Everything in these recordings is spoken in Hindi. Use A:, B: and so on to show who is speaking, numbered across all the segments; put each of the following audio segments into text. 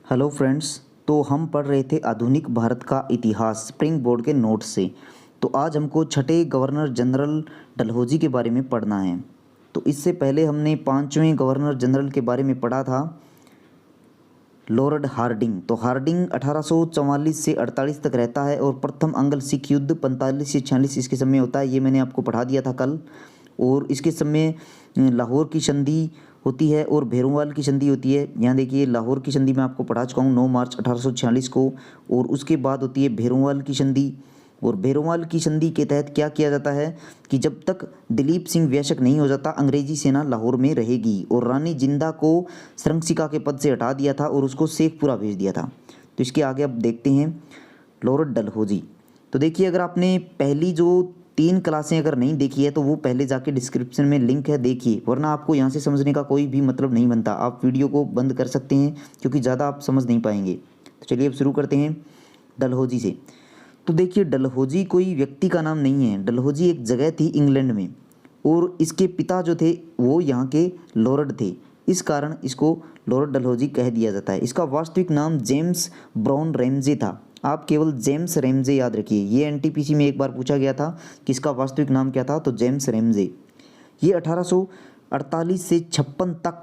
A: Hello friends. तो हम पढ़ रहे थे आधुनिक भारत का इतिहास स्प्रिंग बोर्ड के नोट से। तो आज हमको छठे गवर्नर जनरल डलहौजी के बारे में पढ़ना है। तो इससे पहले हमने पांचवें गवर्नर जनरल के बारे में पढ़ा था, लॉर्ड हार्डिंग। तो हार्डिंग 1844 से 48 तक रहता है और प्रथम अंग्ल सिख युद्ध 45 से 46 इसके समय होता है। ये मैंने आपको पढ़ा दिया था कल। और इसके समय लाहौर की संधि होती है और भैरोवाल की संधि होती है। यहाँ देखिए, लाहौर की संधि मैं आपको पढ़ा चुका हूँ 9 मार्च 1846 को। और उसके बाद होती है भैरोवाल की संधि। और भैरोवाल की संधि के तहत क्या किया जाता है कि जब तक दिलीप सिंह वयस्क नहीं हो जाता, अंग्रेजी सेना लाहौर में रहेगी। और रानी जिंदा को संरक्षिका के पद से हटा दिया था और उसको शेखपुरा भेज दिया था। तो इसके आगे अब देखते हैं लॉर्ड डलहौजी। तो देखिए, अगर आपने पहली जो 3 क्लासें अगर नहीं देखी है तो वो पहले जाके डिस्क्रिप्शन में लिंक है, देखिए, वरना आपको यहाँ से समझने का कोई भी मतलब नहीं बनता। आप वीडियो को बंद कर सकते हैं क्योंकि ज़्यादा आप समझ नहीं पाएंगे। तो चलिए अब शुरू करते हैं डलहौजी से। तो देखिए, डलहौजी कोई व्यक्ति का नाम नहीं है। डलहौजी एक जगह थी इंग्लैंड में और इसके पिता जो थे वो यहाँ के लॉर्ड थे। इस कारण इसको लॉर्ड डलहौजी कह दिया जाता है। इसका वास्तविक नाम जेम्स ब्राउन रैमजे था। आप केवल जेम्स रैमजे याद रखिए। ये एनटीपीसी में एक बार पूछा गया था कि इसका वास्तविक नाम क्या था, तो जेम्स रैमजे। ये 1848 से 56 तक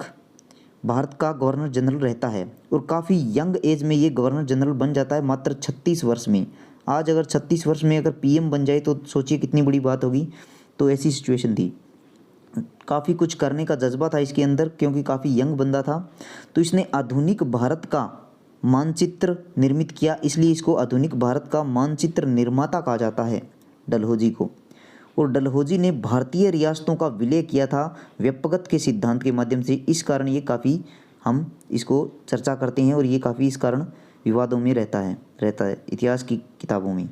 A: भारत का गवर्नर जनरल रहता है और काफ़ी यंग एज में ये गवर्नर जनरल बन जाता है, मात्र 36 वर्ष में। आज अगर 36 वर्ष में अगर पीएम बन जाए तो सोचिए कितनी बड़ी बात होगी। तो ऐसी सिचुएशन थी। काफ़ी कुछ करने का जज्बा था इसके अंदर क्योंकि काफ़ी यंग बंदा था। तो इसने आधुनिक भारत का मानचित्र निर्मित किया, इसलिए इसको आधुनिक भारत का मानचित्र निर्माता कहा जाता है डलहौजी को। और डलहौजी ने भारतीय रियासतों का विलय किया था व्यपगत के सिद्धांत के माध्यम से। इस कारण ये काफ़ी, हम इसको चर्चा करते हैं और ये काफ़ी इस कारण विवादों में रहता है इतिहास की किताबों में।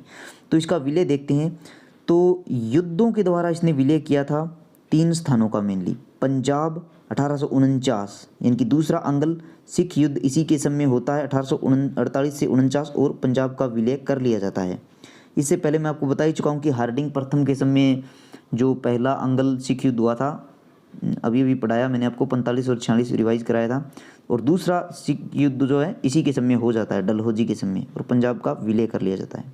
A: तो इसका विलय देखते हैं। तो युद्धों के द्वारा इसने विलय किया था 3 स्थानों का मेनली। पंजाब 1849, यानी कि दूसरा अंग्ल सिख युद्ध इसी के समय होता है 1848 से 49 और पंजाब का विलय कर लिया जाता है। इससे पहले मैं आपको बता ही चुका हूँ कि हार्डिंग प्रथम के समय जो पहला अंग्ल सिख युद्ध हुआ था, अभी पढ़ाया मैंने आपको, 45 और 46 रिवाइज कराया था। और दूसरा सिख युद्ध जो है इसी के समय हो जाता है, डलहौजी के समय, और पंजाब का विलय कर लिया जाता है।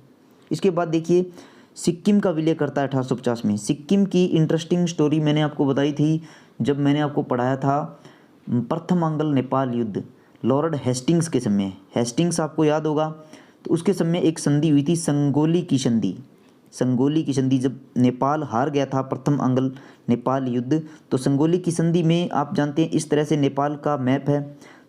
A: इसके बाद देखिए, सिक्किम का विलय करता है 1850 में। सिक्किम की इंटरेस्टिंग स्टोरी मैंने आपको बताई थी जब मैंने आपको पढ़ाया था प्रथम अंग्ल नेपाल युद्ध लॉर्ड हेस्टिंग्स के समय। हेस्टिंग्स आपको याद होगा। तो उसके समय एक संधि हुई थी, संगोली की संधि। संगोली की संधि जब नेपाल हार गया था प्रथम अंग्ल नेपाल युद्ध, तो संगोली की संधि में आप जानते हैं इस तरह से नेपाल का मैप है।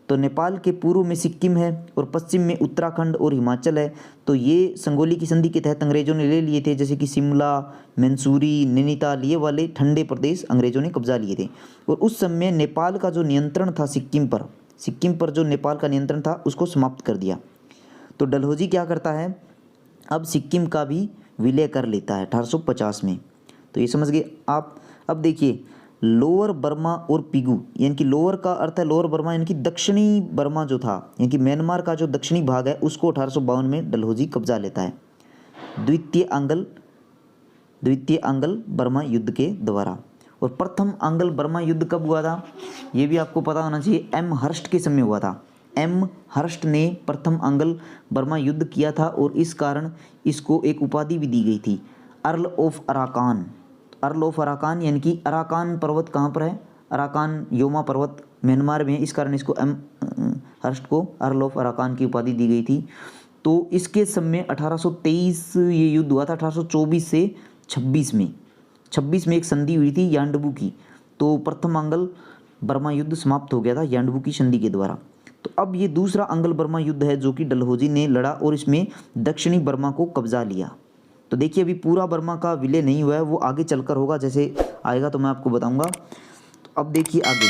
A: तो नेपाल के पूर्व में सिक्किम है और पश्चिम में उत्तराखंड और हिमाचल है। तो ये संगोली की संधि के तहत अंग्रेजों ने ले लिए थे, जैसे कि शिमला, मैनसूरी, नैनीताल, ये वाले ठंडे प्रदेश अंग्रेजों ने कब्जा लिए थे। और उस समय नेपाल का जो नियंत्रण था सिक्किम पर जो नेपाल का नियंत्रण था उसको समाप्त कर दिया। तो डलहौजी क्या करता है, अब सिक्किम का भी विलय कर लेता है 1850 में। तो ये समझ गए आप। अब देखिए, लोअर बर्मा और पिगू, यानी कि लोअर का अर्थ है लोअर बर्मा, यानी कि दक्षिणी बर्मा जो था, यानी कि म्यांमार का जो दक्षिणी भाग है उसको 1852 में डलहौजी कब्जा लेता है द्वितीय अंग्ल बर्मा युद्ध के द्वारा। और प्रथम अंग्ल बर्मा युद्ध कब हुआ था, ये भी आपको पता होना चाहिए, एम हर्स्ट के समय हुआ था। एम हर्स्ट ने प्रथम अंग्ल बर्मा युद्ध किया था और इस कारण इसको एक उपाधि भी दी गई थी, earl of Arakan. Earl of Arakan यानी कि अराकान पर्वत कहाँ पर है, अराकान योमा पर्वत म्यांमार में है, इस कारण इसको एम हर्स्ट को अर्ल ऑफ अराकान की उपाधि दी गई थी। तो इसके समय 1823 ये युद्ध हुआ था। 1824 से 26 में एक संधि हुई थी यांडबू की। तो प्रथम अंग्ल बर्मा युद्ध समाप्त हो गया था यांडबू की संधि के द्वारा। तो अब ये दूसरा अंग्ल बर्मा युद्ध है जो कि डलहौजी ने लड़ा और इसमें दक्षिणी बर्मा को कब्जा लिया। तो देखिए, अभी पूरा बर्मा का विलय नहीं हुआ है, वो आगे चलकर होगा, जैसे आएगा तो मैं आपको बताऊंगा। तो अब देखिए आगे,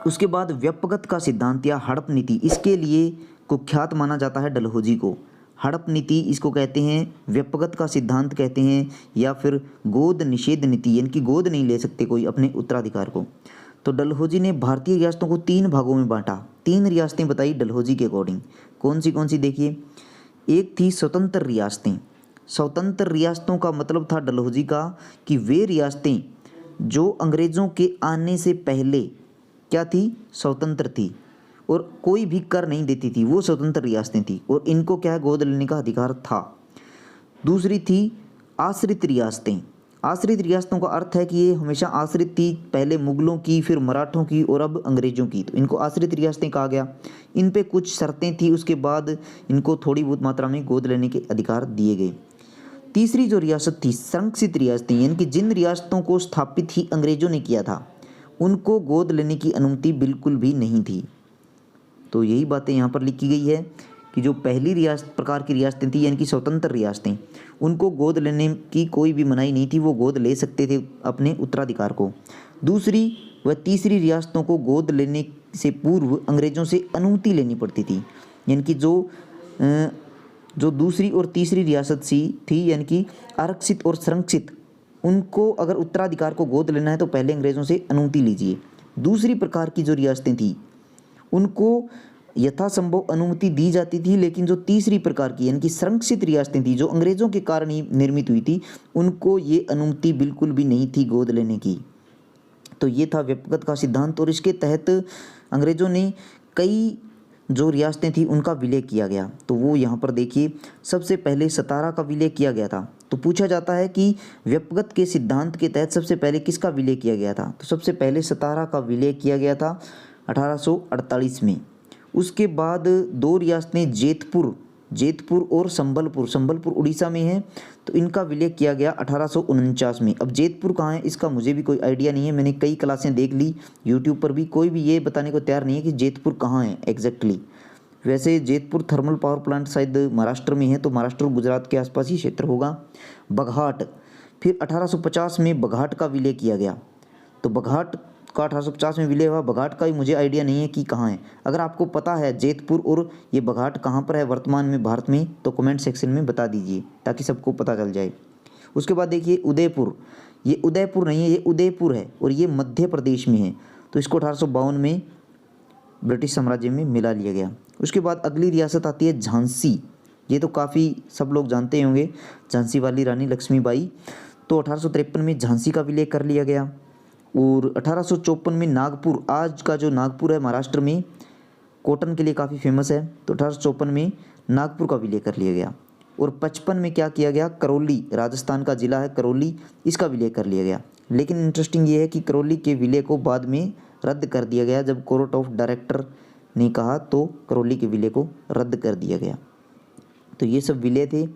A: उसके बाद व्यपगत का सिद्धांत या हड़प नीति, इसके लिए कुख्यात माना जाता है डलहौजी को। हड़प नीति इसको कहते हैं, व्यपगत का सिद्धांत कहते हैं, या फिर गोद निषेध नीति, यानी कि गोद नहीं ले सकते कोई अपने उत्तराधिकार को। तो डलहौजी ने भारतीय रियासतों को 3 भागों में बांटा। 3 रियासतें बताई डलहौजी के अकॉर्डिंग। कौन सी देखिए, एक थी स्वतंत्र रियासतें। स्वतंत्र रियासतों का मतलब था डलहौजी का कि वे रियासतें जो अंग्रेज़ों के आने से पहले क्या थी, स्वतंत्र थी। और कोई भी कर नहीं देती थी, वो स्वतंत्र रियासतें थी और इनको क्या है, गोद लेने का अधिकार था। दूसरी थी आश्रित रियासतें। आश्रित रियासतों का अर्थ है कि ये हमेशा आश्रित थी, पहले मुगलों की, फिर मराठों की और अब अंग्रेज़ों की, तो इनको आश्रित रियासतें कहा गया। इन पे कुछ शर्तें थी, उसके बाद इनको थोड़ी बहुत मात्रा में गोद लेने के अधिकार दिए गए। तीसरी जो रियासत थी संरक्षित रियासतें, यानी कि जिन रियासतों को स्थापित ही अंग्रेज़ों ने किया था, उनको गोद लेने की अनुमति बिल्कुल भी नहीं थी। तो यही बातें यहाँ पर लिखी गई है कि जो पहली रियासत प्रकार की रियासतें थी, यानी कि स्वतंत्र रियासतें, उनको गोद लेने की कोई भी मनाही नहीं थी, वो गोद ले सकते थे अपने उत्तराधिकार को। दूसरी व तीसरी रियासतों को गोद लेने से पूर्व अंग्रेज़ों से अनुमति लेनी पड़ती थी, यानी कि जो दूसरी और तीसरी रियासत सी थी, यानी कि आरक्षित और संरक्षित, उनको अगर उत्तराधिकार को गोद लेना है तो पहले अंग्रेज़ों से अनुमति लीजिए। दूसरी प्रकार की जो रियासतें थी उनको यथासंभव अनुमति दी जाती थी, लेकिन जो तीसरी प्रकार की यानी कि संरक्षित रियासतें थी, जो अंग्रेज़ों के कारण ही निर्मित हुई थी, उनको ये अनुमति बिल्कुल भी नहीं थी गोद लेने की। तो ये था व्यक्तिगत का सिद्धांत और इसके तहत अंग्रेज़ों ने कई जो रियासतें थी उनका विलय किया गया। तो वो यहाँ पर देखिए, सबसे पहले सतारा का विलय किया गया था। तो पूछा जाता है कि व्यक्तिगत के सिद्धांत के तहत सबसे पहले किसका विलय किया गया था, तो सबसे पहले सतारा का विलय किया गया था 1848 में। उसके बाद दो रियासतें जेतपुर और संबलपुर उड़ीसा में है, तो इनका विलय किया गया 1849 में। अब जेतपुर कहाँ है इसका मुझे भी कोई आइडिया नहीं है, मैंने कई क्लासें देख ली यूट्यूब पर भी, कोई भी ये बताने को तैयार नहीं है कि जेतपुर कहाँ है एग्जैक्टली। वैसे जेतपुर थर्मल पावर प्लांट शायद महाराष्ट्र में है, तो महाराष्ट्र और गुजरात के आसपास ही क्षेत्र होगा। बघाट, फिर 1850 में बघाट का विलय किया गया, तो बघाट का 1850 में विलय हुआ। बघाट का भी मुझे आइडिया नहीं है कि कहाँ है। अगर आपको पता है जेतपुर और ये बघाट कहाँ पर है वर्तमान में भारत में, तो कमेंट सेक्शन में बता दीजिए ताकि सबको पता चल जाए। उसके बाद देखिए उदयपुर, ये उदयपुर नहीं है, ये उदयपुर है और ये मध्य प्रदेश में है, तो इसको 1852 में ब्रिटिश साम्राज्य में मिला लिया गया। उसके बाद अगली रियासत आती है झांसी, ये तो काफ़ी सब लोग जानते होंगे, झांसी वाली रानी लक्ष्मीबाई। तो 1853 में झांसी का विलय कर लिया गया और 1854 में नागपुर, आज का जो नागपुर है महाराष्ट्र में, कॉटन के लिए काफ़ी फेमस है, तो 1854 में नागपुर का विलय कर लिया गया। और 55 में क्या किया गया, करौली, राजस्थान का ज़िला है करौली, इसका विलय कर लिया गया। लेकिन इंटरेस्टिंग ये है कि करौली के विलय को बाद में रद्द कर दिया गया, जब कोर्ट ऑफ डायरेक्टर ने कहा तो करौली के विलय को रद्द कर दिया गया। तो ये सब विलय थे।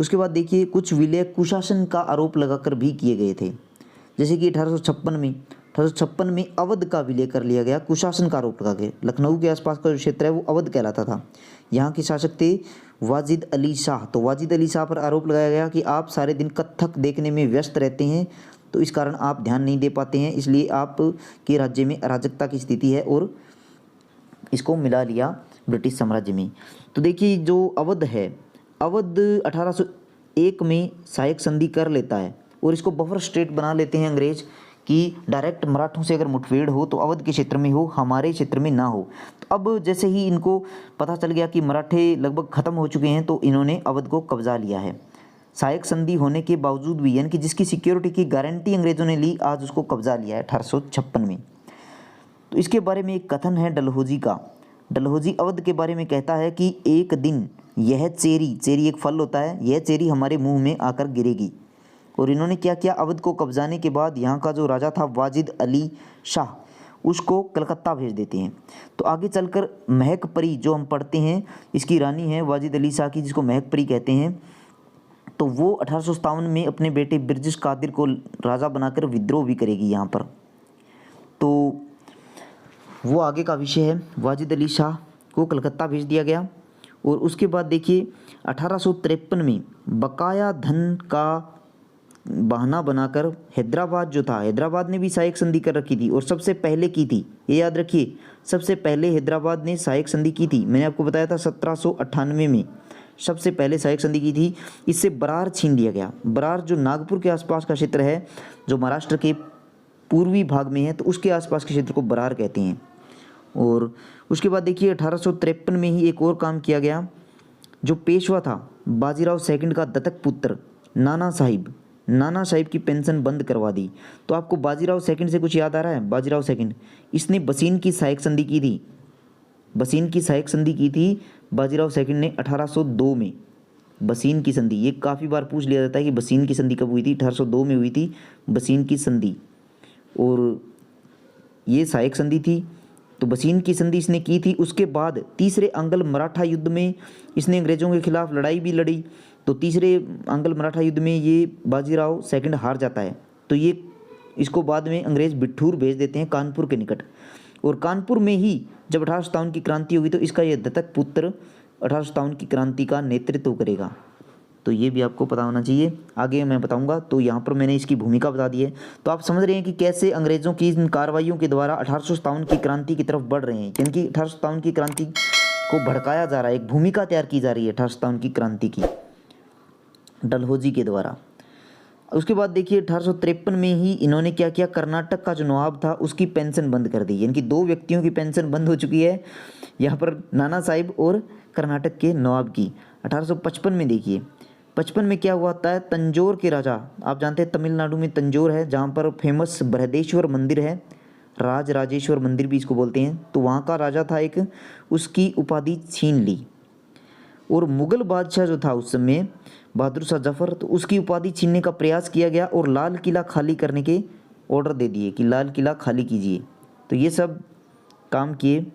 A: उसके बाद देखिए कुछ विलय कुशासन का आरोप लगाकर भी किए गए थे, जैसे कि 1856 में अवध का विलय कर लिया गया, कुशासन का आरोप लगा के। लखनऊ के आसपास का जो क्षेत्र है वो अवध कहलाता था। यहाँ के शासक थे वाजिद अली शाह, तो वाजिद अली शाह पर आरोप लगाया गया कि आप सारे दिन कत्थक देखने में व्यस्त रहते हैं, तो इस कारण आप ध्यान नहीं दे पाते हैं, इसलिए आप के राज्य में अराजकता की स्थिति है, और इसको मिला लिया ब्रिटिश साम्राज्य में। तो देखिए जो अवध है, अवध 1801 में सहायक संधि कर लेता है और इसको बफर स्टेट बना लेते हैं अंग्रेज कि डायरेक्ट मराठों से अगर मुठभेड़ हो तो अवध के क्षेत्र में हो, हमारे क्षेत्र में ना हो। तो अब जैसे ही इनको पता चल गया कि मराठे लगभग ख़त्म हो चुके हैं, तो इन्होंने अवध को कब्जा लिया है। सहायक संधि होने के बावजूद भी, यानी कि जिसकी सिक्योरिटी की गारंटी अंग्रेज़ों ने ली, आज उसको कब्जा लिया है 1856 में। तो इसके बारे में एक कथन है डलहौजी का। डलहौजी अवध के बारे में कहता है कि एक दिन यह चेरी एक फल होता है, यह चेरी हमारे मुंह में आकर गिरेगी। और इन्होंने क्या किया, अवध को कब्जाने के बाद यहाँ का जो राजा था वाजिद अली शाह, उसको कलकत्ता भेज देते हैं। तो आगे चलकर महक परी जो हम पढ़ते हैं, इसकी रानी है वाजिद अली शाह की, जिसको महक परी कहते हैं, तो वो 1857 में अपने बेटे बिरजिश कादिर को राजा बनाकर विद्रोह भी करेगी यहाँ पर। तो वो आगे का विषय है। वाजिद अली शाह को कलकत्ता भेज दिया गया। और उसके बाद देखिए 1853 में बकाया धन का बहाना बनाकर हैदराबाद जो था, हैदराबाद ने भी सहायक संधि कर रखी थी और सबसे पहले की थी, ये याद रखिए, सबसे पहले हैदराबाद ने सहायक संधि की थी। मैंने आपको बताया था 1798 में सबसे पहले सहायक संधि की थी। इससे बरार छीन लिया गया। बरार जो नागपुर के आसपास का क्षेत्र है, जो महाराष्ट्र के पूर्वी भाग में है, तो उसके आसपास के क्षेत्र को बरार कहते हैं। और उसके बाद देखिए 1853 में ही एक और काम किया गया। जो पेशवा था बाजीराव सेकंड का दत्तक पुत्र नाना साहिब की पेंशन बंद करवा दी। तो आपको बाजीराव सेकंड से कुछ याद आ रहा है? बाजीराव सेकंड, इसने बसीन की सहायक संधि की थी। बसीन की सहायक संधि की थी बाजीराव सेकंड ने 1802 में। बसीन की संधि, ये काफ़ी बार पूछ लिया जाता है कि बसीन की संधि कब हुई थी। 1802 में हुई थी बसीन की संधि, और ये सहायक संधि थी। तो बसीन की संधि इसने की थी। उसके बाद तीसरे अंग्ल मराठा युद्ध में इसने अंग्रेज़ों के खिलाफ लड़ाई भी लड़ी। तो तीसरे अंग्ल मराठा युद्ध में ये बाजीराव सेकंड हार जाता है। तो ये इसको बाद में अंग्रेज़ बिठूर भेज देते हैं कानपुर के निकट, और कानपुर में ही जब 1857 की क्रांति होगी तो इसका यह दत्तक पुत्र 1857 की क्रांति का नेतृत्व करेगा। तो ये भी आपको पता होना चाहिए। आगे मैं बताऊंगा। तो यहाँ पर मैंने इसकी भूमिका बता दी है। तो आप समझ रहे हैं कि कैसे अंग्रेज़ों की इन कार्रवाइयों के द्वारा 1857 की क्रांति की तरफ बढ़ रहे हैं, क्योंकि 1857 की क्रांति को भड़काया जा रहा है, एक भूमिका तैयार की जा रही है 1857 की क्रांति की डलहौजी के द्वारा। उसके बाद देखिए 1853 में ही इन्होंने क्या किया, कर्नाटक का जो नवाब था उसकी पेंशन बंद कर दी, यानी कि दो व्यक्तियों की पेंशन बंद हो चुकी है यहाँ पर, नाना साहिब और कर्नाटक के नवाब की। 1855 में देखिए 55 में क्या हुआ था, तंजौर के राजा, आप जानते हैं तमिलनाडु में तंजौर है जहाँ पर फेमस बृहदेश्वर मंदिर है, राज राजेश्वर मंदिर भी इसको बोलते हैं। तो वहाँ का राजा था एक, उसकी उपाधि छीन ली, और मुग़ल बादशाह जो था उस समय बहादुर शाह जफ़र, तो उसकी उपाधि छीनने का प्रयास किया गया और लाल किला खाली करने के ऑर्डर दे दिए कि लाल किला खाली कीजिए। तो ये सब काम किए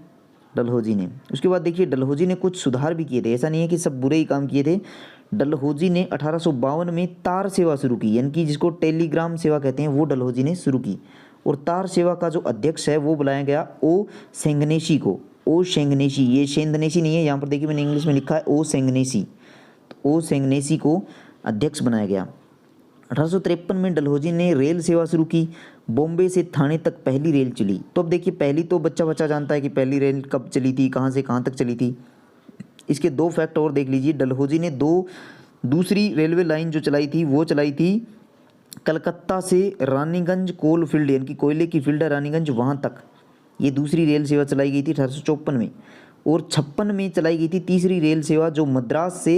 A: डलहौजी ने। उसके बाद देखिए डलहौजी ने कुछ सुधार भी किए थे, ऐसा नहीं है कि सब बुरे ही काम किए थे। डलहौजी ने 1852 में तार सेवा शुरू की, यानी कि जिसको टेलीग्राम सेवा कहते हैं वो डलहौजी ने शुरू की, और तार सेवा का जो अध्यक्ष है वो बुलाया गया ओ सेंगनेशी को। ओ सेंगनेशी, ये सेंधनेशी नहीं है, यहाँ पर देखिए मैंने इंग्लिश में लिखा है ओ सेंगनेशी। तो ओ सेंगनेशी को अध्यक्ष बनाया गया। 1853 में डलहौजी ने रेल सेवा शुरू की, बॉम्बे से थाने तक पहली रेल चली। तो अब देखिए पहली तो बच्चा बच्चा जानता है कि पहली रेल कब चली थी, कहाँ से कहाँ तक चली थी। इसके दो फैक्ट और देख लीजिए। डलहौजी ने दूसरी रेलवे लाइन जो चलाई थी वो चलाई थी कलकत्ता से रानीगंज कोल फील्ड, यानी कि कोयले की फील्ड है रानीगंज, वहाँ तक ये दूसरी रेल सेवा चलाई गई थी 1854 में। और 56 में चलाई गई थी तीसरी रेल सेवा जो मद्रास से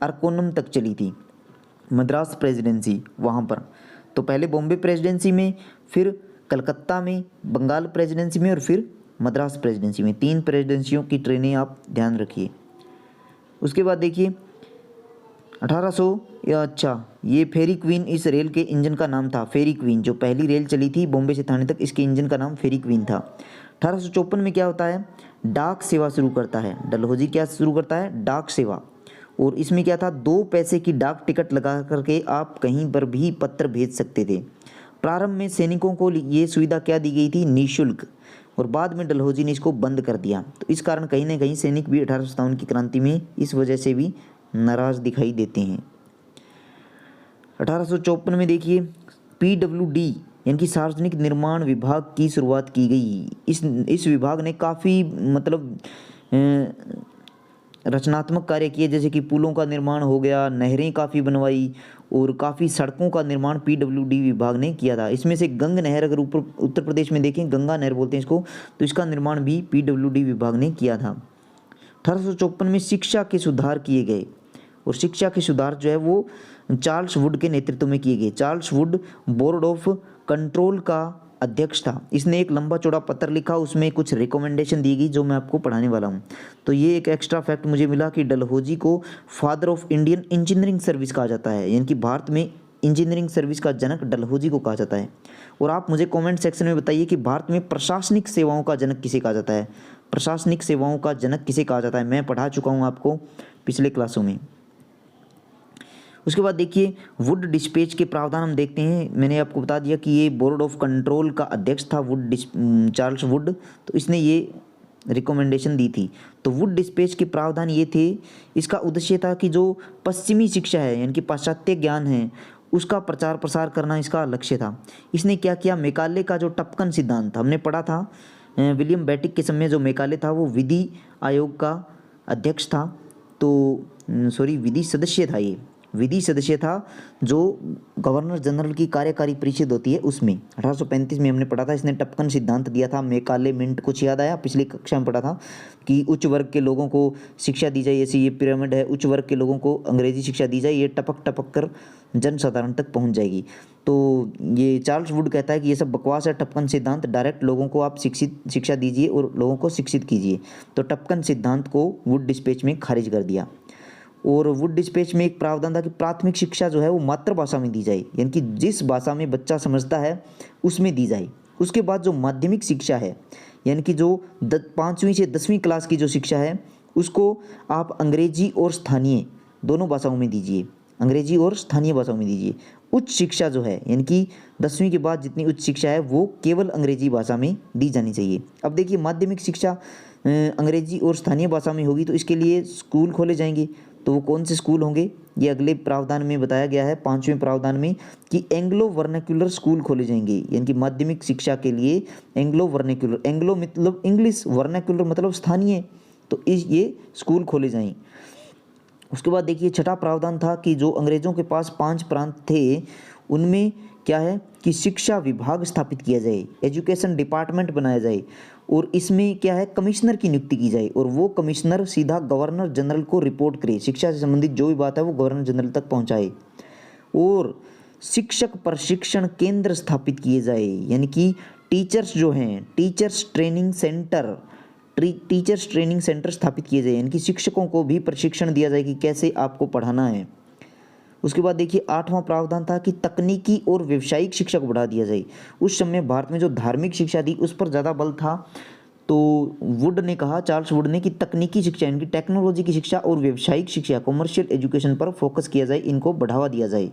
A: अरकोनम तक चली थी, मद्रास प्रेसिडेंसी वहाँ पर। तो पहले बॉम्बे प्रेसिडेंसी में, फिर कलकत्ता में, बंगाल प्रेसिडेंसी में, और फिर मद्रास प्रेसिडेंसी में, 3 प्रेसिडेंसियों की ट्रेनें आप ध्यान रखिए। उसके बाद देखिए 1800 ये फेरी क्वीन इस रेल के इंजन का नाम था। फेरी क्वीन जो पहली रेल चली थी बॉम्बे से थाने तक, इसके इंजन का नाम फेरी क्वीन था। 1854 में क्या होता है, डाक सेवा शुरू करता है डलहौजी। क्या शुरू करता है, डाक सेवा। और इसमें क्या था, 2 पैसे की डाक टिकट लगा करके आप कहीं पर भी पत्र भेज सकते थे। प्रारंभ में सैनिकों को ये सुविधा क्या दी गई थी, निःशुल्क, और बाद में डलहौजी ने इसको बंद कर दिया। तो इस कारण कहीं ना कहीं सैनिक भी 1857 की क्रांति में इस वजह से भी नाराज दिखाई देते हैं। 1854 में देखिए PWD यानी कि सार्वजनिक निर्माण विभाग की शुरुआत की गई। इस विभाग ने काफ़ी मतलब रचनात्मक कार्य किए, जैसे कि पुलों का निर्माण हो गया, नहरें काफ़ी बनवाई, और काफ़ी सड़कों का निर्माण PWD विभाग ने किया था। इसमें से गंग नहर, अगर ऊपर उत्तर प्रदेश में देखें गंगा नहर बोलते हैं इसको, तो इसका निर्माण भी PWD विभाग ने किया था। 1854 में शिक्षा के सुधार किए गए, और शिक्षा के सुधार जो है वो चार्ल्स वुड के नेतृत्व में किए गए। Charles Wood board of control का अध्यक्ष था। इसने एक लंबा चौड़ा पत्र लिखा, उसमें कुछ रिकमेंडेशन दी गई जो मैं आपको पढ़ाने वाला हूँ। तो ये एक एक्स्ट्रा फैक्ट मुझे मिला कि डलहौजी को father of Indian engineering service कहा जाता है, यानी कि भारत में इंजीनियरिंग सर्विस का जनक डलहौजी को कहा जाता है। और आप मुझे कमेंट सेक्शन में बताइए कि भारत में प्रशासनिक सेवाओं का जनक किसे कहा जाता है। प्रशासनिक सेवाओं का जनक किसे कहा जाता है, मैं पढ़ा चुका हूँ आपको पिछले क्लासों में। उसके बाद देखिए वुड डिस्पैच के प्रावधान हम देखते हैं। मैंने आपको बता दिया कि ये बोर्ड ऑफ कंट्रोल का अध्यक्ष था चार्ल्स वुड, तो इसने ये रिकमेंडेशन दी थी। तो वुड डिस्पैच के प्रावधान ये थे, इसका उद्देश्य था कि जो पश्चिमी शिक्षा है यानी कि पाश्चात्य ज्ञान है उसका प्रचार प्रसार करना इसका लक्ष्य था। इसने क्या किया, मेकाले का जो टपकन सिद्धांत हमने पढ़ा था विलियम बेटिक के समय, जो मेकाले था वो विधि आयोग का अध्यक्ष था, तो विधि सदस्य था ये विधि सदस्य था जो गवर्नर जनरल की कार्यकारी परिषद होती है उसमें। 1835 में हमने पढ़ा था, इसने टपकन सिद्धांत दिया था। मैकाले मिंट, कुछ याद आया? पिछली कक्षा में पढ़ा था कि उच्च वर्ग के लोगों को शिक्षा दी जाए, ऐसी ये पिरामिड है, उच्च वर्ग के लोगों को अंग्रेजी शिक्षा दी जाए, ये टपक टपक कर जनसाधारण तक पहुंच जाएगी। तो ये चार्ल्स वुड कहता है कि ये सब बकवास है, टपकन सिद्धांत, डायरेक्ट लोगों को आप शिक्षा दीजिए और लोगों को शिक्षित कीजिए। तो टपकन सिद्धांत को वुड डिस्पैच में खारिज कर दिया। और वुड डिस्पैच में एक प्रावधान था कि प्राथमिक शिक्षा जो है वो मातृभाषा में दी जाए, यानी कि जिस भाषा में बच्चा समझता है उसमें दी जाए। उसके बाद जो माध्यमिक शिक्षा है, यानी कि जो 5वीं से 10वीं क्लास की जो शिक्षा है, उसको आप अंग्रेजी और स्थानीय दोनों भाषाओं में दीजिए, अंग्रेजी और स्थानीय भाषाओं में दीजिए। उच्च शिक्षा जो है, यानी कि 10वीं के बाद जितनी उच्च शिक्षा है वो केवल अंग्रेजी भाषा में दी जानी चाहिए। अब देखिए, माध्यमिक शिक्षा अंग्रेजी और स्थानीय भाषा में होगी तो इसके लिए स्कूल खोले जाएंगे। तो वो कौन से स्कूल होंगे, ये अगले प्रावधान में बताया गया है, 5वें प्रावधान में, कि एंग्लो वर्नाक्युलर स्कूल खोले जाएंगे। यानी कि माध्यमिक शिक्षा के लिए एंग्लो वर्नाक्युलर, एंग्लो मतलब इंग्लिश, वर्नाक्युलर मतलब स्थानीय, तो ये स्कूल खोले जाएं। उसके बाद देखिए, छठा प्रावधान था कि जो अंग्रेज़ों के पास 5 प्रांत थे उनमें क्या है कि शिक्षा विभाग स्थापित किया जाए, एजुकेशन डिपार्टमेंट बनाया जाए, और इसमें क्या है, कमिश्नर की नियुक्ति की जाए, और वो कमिश्नर सीधा गवर्नर जनरल को रिपोर्ट करे, शिक्षा से संबंधित जो भी बात है वो गवर्नर जनरल तक पहुंचाए। और शिक्षक प्रशिक्षण केंद्र स्थापित किए जाए, यानी कि टीचर्स जो हैं, टीचर्स ट्रेनिंग सेंटर स्थापित किए जाए, यानी कि शिक्षकों को भी प्रशिक्षण दिया जाए कि कैसे आपको पढ़ाना है। उसके बाद देखिए, 8वां प्रावधान था कि तकनीकी और व्यावसायिक शिक्षा को बढ़ा दिया जाए। उस समय भारत में जो धार्मिक शिक्षा थी उस पर ज़्यादा बल था, तो वुड ने कहा, चार्ल्स वुड ने, कि तकनीकी शिक्षा, यानी कि टेक्नोलॉजी की शिक्षा और व्यावसायिक शिक्षा, कॉमर्शियल एजुकेशन पर फोकस किया जाए, इनको बढ़ावा दिया जाए।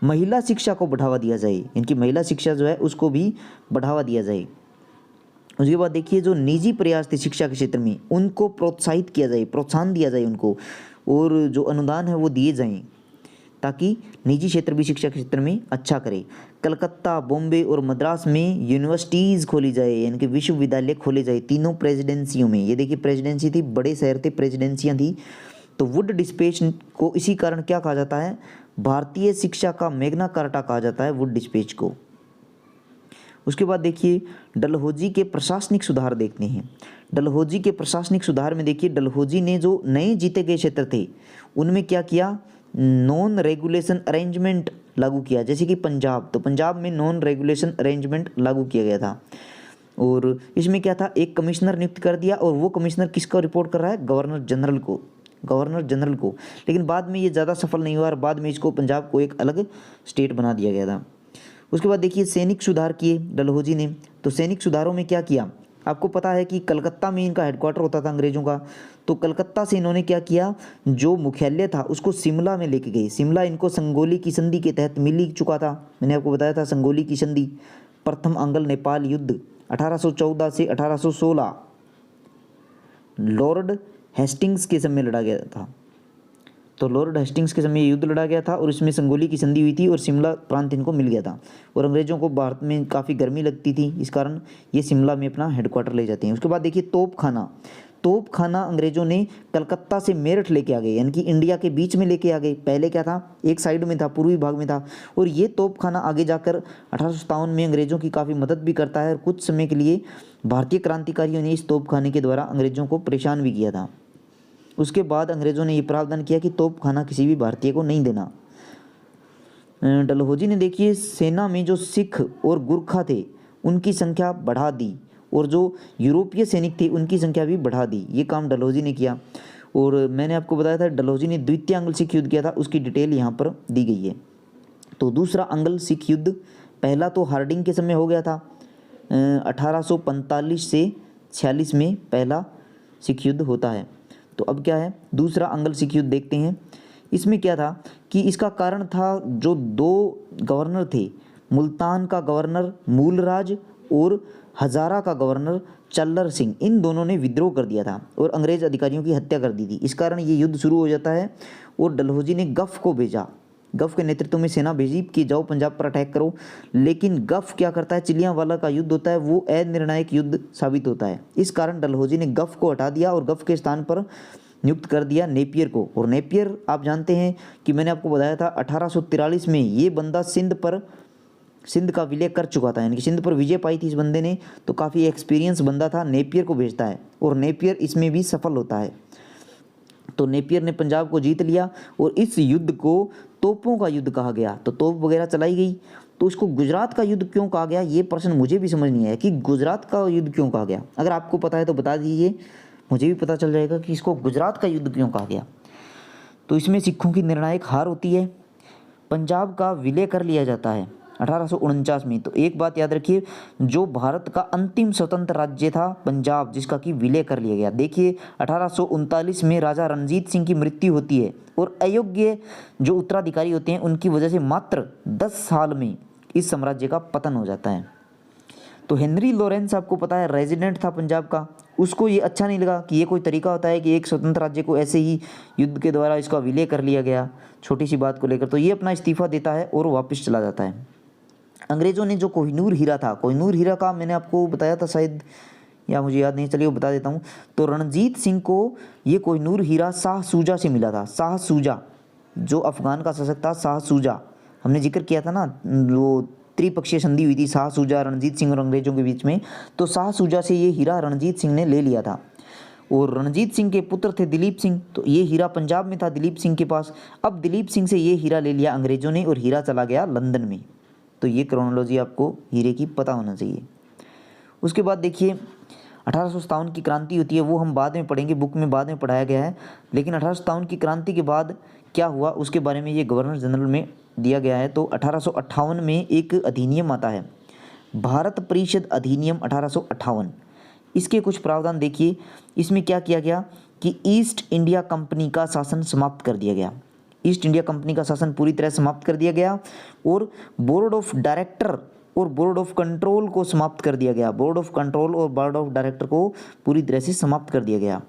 A: महिला शिक्षा को बढ़ावा दिया जाए, यानी कि महिला शिक्षा जो है उसको भी बढ़ावा दिया जाए। उसके बाद देखिए, जो निजी प्रयास थे शिक्षा के क्षेत्र में उनको प्रोत्साहित किया जाए, प्रोत्साहन दिया जाए उनको, और जो अनुदान है वो दिए जाएं ताकि निजी क्षेत्र भी शिक्षा के क्षेत्र में अच्छा करे। कलकत्ता, बॉम्बे और मद्रास में यूनिवर्सिटीज़ खोली जाए, यानी कि विश्वविद्यालय खोले जाए तीनों प्रेसिडेंसियों में। ये देखिए, प्रेसिडेंसी थी, बड़े शहर थे, प्रेसिडेंसियाँ थी। तो वुड डिस्पैच को इसी कारण क्या कहा जाता है, भारतीय शिक्षा का मैग्ना कार्टा कहा जाता है वुड डिस्पैच को। उसके बाद देखिए, डलहौजी के प्रशासनिक सुधार देखते हैं। डलहौजी के प्रशासनिक सुधार में देखिए, डलहौजी ने जो नए जीते गए क्षेत्र थे उनमें क्या किया, नॉन रेगुलेशन अरेंजमेंट लागू किया। जैसे कि पंजाब, तो पंजाब में नॉन रेगुलेशन अरेंजमेंट लागू किया गया था, और इसमें क्या था, एक कमिश्नर नियुक्त कर दिया, और वो कमिश्नर किसको रिपोर्ट कर रहा है, गवर्नर जनरल को, गवर्नर जनरल को। लेकिन बाद में ये ज़्यादा सफल नहीं हुआ, और बाद में इसको पंजाब को एक अलग स्टेट बना दिया गया था। उसके बाद देखिए, सैनिक सुधार किए डलहौजी ने। तो सैनिक सुधारों में क्या किया, आपको पता है कि कलकत्ता में इनका हेडक्वार्टर होता था अंग्रेज़ों का, तो कलकत्ता से इन्होंने क्या किया, जो मुख्यालय था उसको शिमला में लेके गए। शिमला इनको संगोली की संधि के तहत मिल ही चुका था, मैंने आपको बताया था संगोली की संधि। प्रथम अंग्ल नेपाल युद्ध 1814 से 1816 लॉर्ड हेस्टिंग्स के समय लड़ा गया था। तो लॉर्ड हेस्टिंग्स के समय युद्ध लड़ा गया था, और इसमें संगोली की संधि हुई थी, और शिमला प्रांत इनको मिल गया था। और अंग्रेज़ों को भारत में काफ़ी गर्मी लगती थी, इस कारण ये शिमला में अपना हेडक्वार्टर ले जाते हैं। उसके बाद देखिए, तोपखाना अंग्रेज़ों ने कलकत्ता से मेरठ लेके आ गए, यानी कि इंडिया के बीच में लेके आ गए। पहले क्या था, एक साइड में था, पूर्वी भाग में था, और ये तोपखाना आगे जाकर 1857 में अंग्रेज़ों की काफ़ी मदद भी करता है, और कुछ समय के लिए भारतीय क्रांतिकारियों ने इस तोपखाने के द्वारा अंग्रेज़ों को परेशान भी किया था। उसके बाद अंग्रेज़ों ने ये प्रावधान किया कि तोपखाना किसी भी भारतीय को नहीं देना। डलहौजी ने देखिए, सेना में जो सिख और गुरखा थे उनकी संख्या बढ़ा दी, और जो यूरोपीय सैनिक थे उनकी संख्या भी बढ़ा दी। ये काम डलहौजी ने किया। और मैंने आपको बताया था डलहौजी ने द्वितीय अंग्ल सिख युद्ध किया था, उसकी डिटेल यहाँ पर दी गई है। तो दूसरा अंग्ल सिख युद्ध, पहला तो हार्डिंग के समय हो गया था 1845 से 46 में पहला सिख युद्ध होता है। तो अब क्या है, दूसरा अंग्ल सिख युद्ध देखते हैं। इसमें क्या था कि इसका कारण था, जो 2 गवर्नर थे, मुल्तान का गवर्नर मूलराज और हजारा का गवर्नर चल्लर सिंह, इन दोनों ने विद्रोह कर दिया था और अंग्रेज अधिकारियों की हत्या कर दी थी। इस कारण ये युद्ध शुरू हो जाता है, और डलहौजी ने गफ को भेजा, गफ के नेतृत्व में सेना भेजी कि जाओ पंजाब पर अटैक करो। लेकिन गफ क्या करता है, चिलियांवाला का युद्ध होता है, वो अनिर्णायक युद्ध साबित होता है। इस कारण डलहौजी ने गफ को हटा दिया, और गफ के स्थान पर नियुक्त कर दिया नेपियर को। और नेपियर आप जानते हैं कि मैंने आपको बताया था 1843 में ये बंदा सिंध का विलय कर चुका था, यानी कि सिंध पर विजय पाई थी इस बंदे ने, तो काफ़ी एक्सपीरियंस बंदा था। नेपियर को भेजता है और नेपियर इसमें भी सफल होता है। तो नेपियर ने पंजाब को जीत लिया और इस युद्ध को तोपों का युद्ध कहा गया। तो तोप वगैरह चलाई गई। तो इसको गुजरात का युद्ध क्यों कहा गया, ये प्रश्न मुझे भी समझ नहीं आया कि गुजरात का युद्ध क्यों कहा गया। अगर आपको पता है तो बता दीजिए, मुझे भी पता चल जाएगा कि इसको गुजरात का युद्ध क्यों कहा गया। तो इसमें सिखों की निर्णायक हार होती है, पंजाब का विलय कर लिया जाता है 1849 में। तो एक बात याद रखिए, जो भारत का अंतिम स्वतंत्र राज्य था पंजाब, जिसका कि विलय कर लिया गया। देखिए 1839 में राजा रणजीत सिंह की मृत्यु होती है और अयोग्य जो उत्तराधिकारी होते हैं उनकी वजह से मात्र 10 साल में इस साम्राज्य का पतन हो जाता है। तो हेनरी लॉरेंस आपको पता है रेजिडेंट था पंजाब का, उसको ये अच्छा नहीं लगा कि ये कोई तरीका होता है कि एक स्वतंत्र राज्य को ऐसे ही युद्ध के द्वारा इसका विलय कर लिया गया छोटी सी बात को लेकर। तो ये अपना इस्तीफा देता है और वापस चला जाता है। अंग्रेज़ों ने जो कोहिनूर हीरा था, कोहिनूर हीरा का मैंने आपको बताया था शायद, या मुझे याद नहीं, चलिए वो बता देता हूँ। तो रणजीत सिंह को ये कोहिनूर हीरा शाह सूजा से मिला था। शाह सूजा जो अफ़गान का शासक था, शाह सूजा, हमने जिक्र किया था ना, वो त्रिपक्षीय संधि हुई थी शाह सूजा रणजीत सिंह और अंग्रेज़ों के बीच में। तो शाह सूजा से ये हीरा रणजीत सिंह ने ले लिया था। और रणजीत सिंह के पुत्र थे दिलीप सिंह, तो ये हीरा पंजाब में था दिलीप सिंह के पास। अब दिलीप सिंह से ये हीरा ले लिया अंग्रेज़ों ने और हीरा चला गया लंदन में। तो ये क्रोनोलॉजी आपको हीरे की पता होना चाहिए। उसके बाद देखिए 1857 की क्रांति होती है, वो हम बाद में पढ़ेंगे, बुक में बाद में पढ़ाया गया है। लेकिन 1857 की क्रांति के बाद क्या हुआ उसके बारे में ये गवर्नर जनरल में दिया गया है। तो 1858 में एक अधिनियम आता है, भारत परिषद अधिनियम 1858। इसके कुछ प्रावधान देखिए। इसमें क्या किया गया कि ईस्ट इंडिया कंपनी का शासन समाप्त कर दिया गया। ईस्ट इंडिया कंपनी का शासन पूरी तरह समाप्त कर दिया गया और बोर्ड ऑफ डायरेक्टर और बोर्ड ऑफ कंट्रोल को समाप्त कर दिया गया। बोर्ड ऑफ कंट्रोल और बोर्ड ऑफ डायरेक्टर को पूरी तरह से समाप्त कर दिया गया।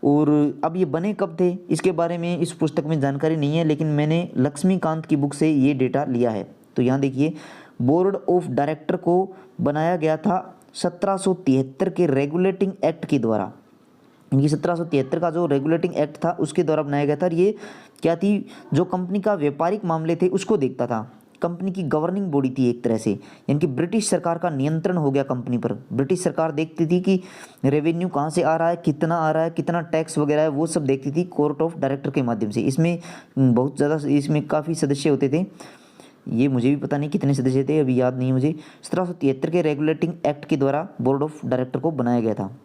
A: और अब ये बने कब थे इसके बारे में इस पुस्तक में जानकारी नहीं है, लेकिन मैंने लक्ष्मीकांत की बुक से ये डेटा लिया है। तो यहाँ देखिए, बोर्ड ऑफ डायरेक्टर को बनाया गया था 1773 के रेगुलेटिंग एक्ट के द्वारा। इनकी 1773 का जो रेगुलेटिंग एक्ट था उसके द्वारा बनाया गया था। और ये क्या थी, जो कंपनी का व्यापारिक मामले थे उसको देखता था। कंपनी की गवर्निंग बॉडी थी एक तरह से, यानी कि ब्रिटिश सरकार का नियंत्रण हो गया कंपनी पर। ब्रिटिश सरकार देखती थी कि रेवेन्यू कहाँ से आ रहा है, कितना आ रहा है, कितना टैक्स वगैरह है, वो सब देखती थी कोर्ट ऑफ डायरेक्टर के माध्यम से। इसमें बहुत ज़्यादा, इसमें काफ़ी सदस्य होते थे, ये मुझे भी पता नहीं कितने सदस्य थे, अभी याद नहीं मुझे। 1773 के रेगुलेटिंग एक्ट के द्वारा बोर्ड ऑफ डायरेक्टर को बनाया गया था।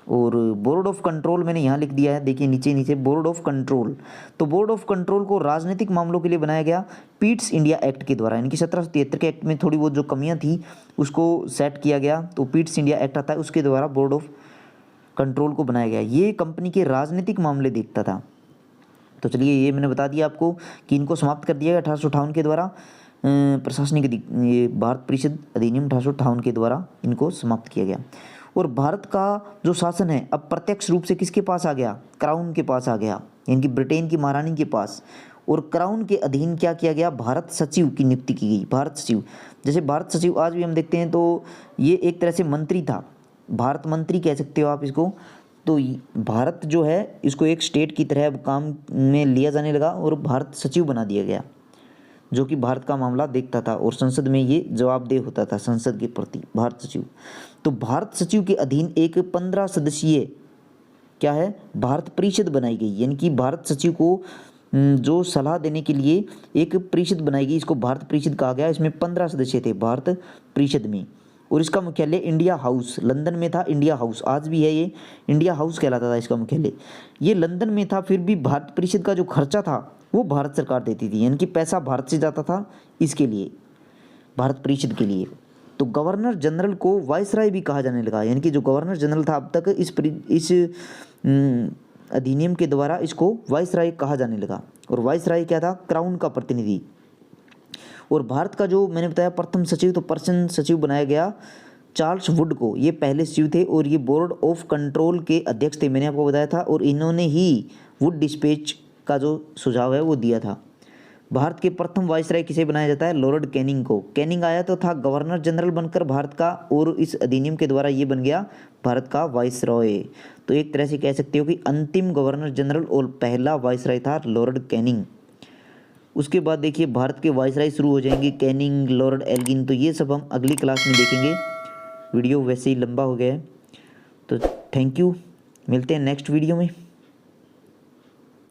A: और बोर्ड ऑफ कंट्रोल मैंने यहाँ लिख दिया है, देखिए नीचे बोर्ड ऑफ कंट्रोल। तो बोर्ड ऑफ कंट्रोल को राजनीतिक मामलों के लिए बनाया गया पीट्स इंडिया एक्ट के द्वारा। यानी कि 1773 के एक्ट में थोड़ी बहुत जो कमियाँ थी उसको सेट किया गया, तो पीट्स इंडिया एक्ट आता है, उसके द्वारा बोर्ड ऑफ कंट्रोल को बनाया गया। ये कंपनी के राजनीतिक मामले देखता था। तो चलिए, ये मैंने बता दिया आपको कि इनको समाप्त कर दिया गया 1858 के द्वारा। प्रशासनिक ये भारत परिषद अधिनियम 1858 के द्वारा इनको समाप्त किया गया। और भारत का जो शासन है अब प्रत्यक्ष रूप से किसके पास आ गया, क्राउन के पास आ गया, यानी कि ब्रिटेन की महारानी के पास। और क्राउन के अधीन क्या किया गया, भारत सचिव की नियुक्ति की गई। भारत सचिव, जैसे भारत सचिव आज भी हम देखते हैं, तो ये एक तरह से मंत्री था, भारत मंत्री कह सकते हो आप इसको। तो भारत जो है इसको एक स्टेट की तरह काम में लिया जाने लगा और भारत सचिव बना दिया गया, जो कि भारत का मामला देखता था और संसद में ये जवाबदेह होता था संसद के प्रति, भारत सचिव। तो भारत सचिव के अधीन एक 15 सदस्यीय क्या है, भारत परिषद बनाई गई। यानी कि भारत सचिव को जो सलाह देने के लिए एक परिषद बनाई गई, इसको भारत परिषद कहा गया। इसमें 15 सदस्य थे भारत परिषद में। और इसका मुख्यालय इंडिया हाउस, लंदन में था। इंडिया हाउस आज भी है, ये इंडिया हाउस कहलाता था इसका मुख्यालय, ये लंदन में था। फिर भी भारत परिषद का जो खर्चा था वो भारत सरकार देती थी, यानी कि पैसा भारत से जाता था इसके लिए, भारत परिषद के लिए। तो गवर्नर जनरल को वाइसराय भी कहा जाने लगा, यानी कि जो गवर्नर जनरल था अब तक इस अधिनियम के द्वारा इसको वाइसराय कहा जाने लगा। और वाइसराय क्या था, क्राउन का प्रतिनिधि। और भारत का जो मैंने बताया प्रथम सचिव, तो पर्सन सचिव बनाया गया चार्ल्स वुड को, ये पहले सचिव थे और ये बोर्ड ऑफ कंट्रोल के अध्यक्ष थे, मैंने आपको बताया था। और इन्होंने ही वुड डिस्पैच का जो सुझाव है वो दिया था। भारत के प्रथम वाइसराय किसे बनाया जाता है? लॉर्ड कैनिंग को। कैनिंग आया तो था गवर्नर जनरल बनकर भारत का, और इस अधिनियम के द्वारा ये बन गया भारत का वाइसरॉय। तो एक तरह से कह सकते हो कि अंतिम गवर्नर जनरल और पहला वाइसराय था लॉर्ड कैनिंग। उसके बाद देखिए भारत के वाइसराय शुरू हो जाएंगे, कैनिंग, लॉर्ड एल्गिन। तो ये सब हम अगली क्लास में देखेंगे। वीडियो वैसे ही लंबा हो गया है, तो थैंक यू, मिलते हैं नेक्स्ट वीडियो में।